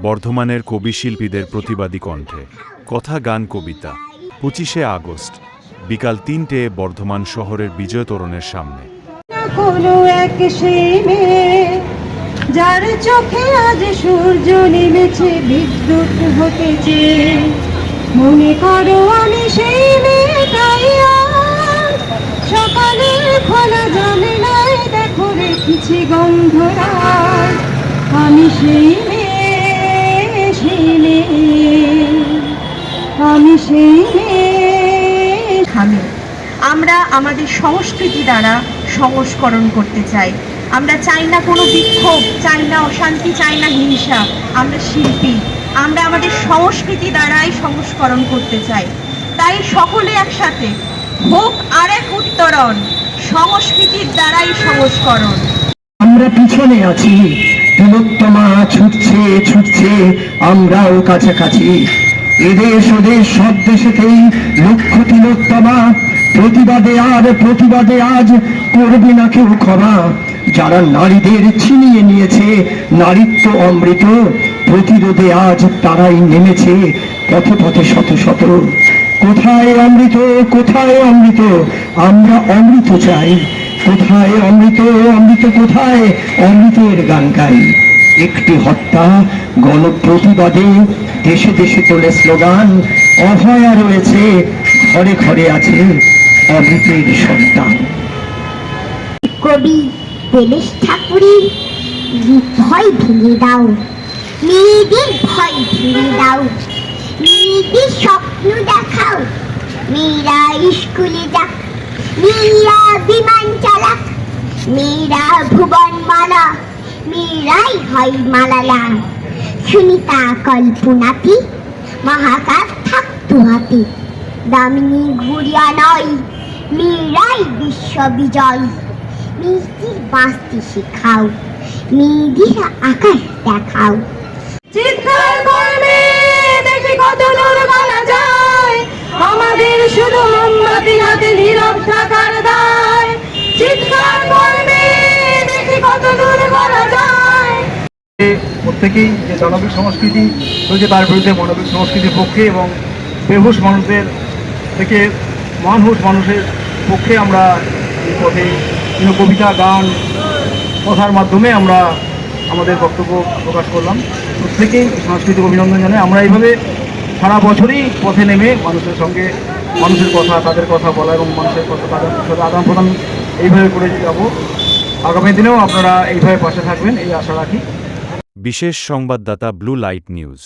বর্ধমানের কবিশিল্পীদের প্রতিবাদী কণ্ঠে কথা গান কবিতা ২৫শে আগস্ট বিকাল ৩টে বর্ধমান শহরের বিজয় তোরণের সামনে। যার চোখে আজ সূর্য নেমেছে বিদ্যুৎ হতেছে, মনে করো আমি সেই মেয়েটাই। সকালের খোলা জানলায় দেখো রেখেছি গন্ধরাজ, আমি সেই মেয়ে, সেই মেয়ে, আমি সেই মেয়ে। আমরা আমাদের সংস্কৃতি দ্বারা সংস্করণ করতে চাই। আমরা চাই না কোনো বিক্ষোভ, চাই না অশান্তি, চাই না হিংসা। আমরা শিল্পী, আমরা আমাদের সংস্কৃতি দ্বারাই সংস্করণ করতে চাই। তাই সকলে একসাথে হোক আরেক উত্তরণ, সংস্কৃতির দ্বারাই সংস্করণ। আমরা পিছনে আছি, তিলোত্তমা ছুটছে ছুটছে, আমরাও কাছাকাছি। এদেশ ওদেশ সব দেশেতেই লক্ষ্য তিলোত্তমা, প্রতিবাদে আজ করবে না কেউ ক্ষমা। যারা নারীদের ছিনিয়ে নিয়েছে নারীত্ব অমৃত, প্রতিরোধে আজ তারাই নেমেছে পথে পথে শত শত। কোথায় অমৃত, কোথায় অমৃত, আমরা অমৃত চাই। কোথায় অমৃত, অমৃত কোথায়, অমৃতের গান গাই। একটি হত্যা গণপ্রতিবাদে দেশে দেশে তোলে স্লোগান, অভয়া রয়েছে ঘরে ঘরে আছে অমৃতের সন্তান। কবি দেবেশ ঠাকুরের ভয় ভেঙে দাও, মেয়েদের ভয় ভেঙে দাও, মেয়েদের স্বপ্ন দেখাও। মেয়েরা স্কুলে যাক, মেয়েরা বিমান চালাক, মেয়েরা ভুবন মালা, মেয়েরাই হয় মালালা। সুনিতা কল্পনাতি, মহাকাশ থাকতো হাতে, দামিনী ঘুরিয়া নয়, মেয়েরাই বিশ্ব বিজয়। মেয়েদের বাঁচতে শেখাও, মেয়েদের আকাশ দেখাও। চিৎকার করবে দেখি কত দূর বলা যায়, আমাদের শুধু মোমবাতি হাতে নীরব থাকার দায়। চিৎকার করবে দেখি কত দূর বলা যায়। প্রত্যেকেই যে দানবিক সংস্কৃতি রয়েছে তার বিরুদ্ধে মানবিক সংস্কৃতির পক্ষে এবং বেহুশ মানুষদের থেকে মানুষ মানুষের পক্ষে আমরা এই পথে কবিতা গান কথার মাধ্যমে আমরা আমাদের বক্তব্য প্রকাশ করলাম। প্রত্যেকেই সাংস্কৃতিক অভিনন্দন জানাই। আমরা এইভাবে সারা বছরই পথে নেমে মানুষের সঙ্গে মানুষের কথা, তাদের কথা বলা এবং মানুষের কথা তাদের সাথে আদান প্রদান এইভাবে করে যাব। আগামী দিনেও আপনারা এইভাবে পাশে থাকবেন এই আশা রাখি। বিশেষ সংবাদদাতা ব্লু লাইট নিউজ।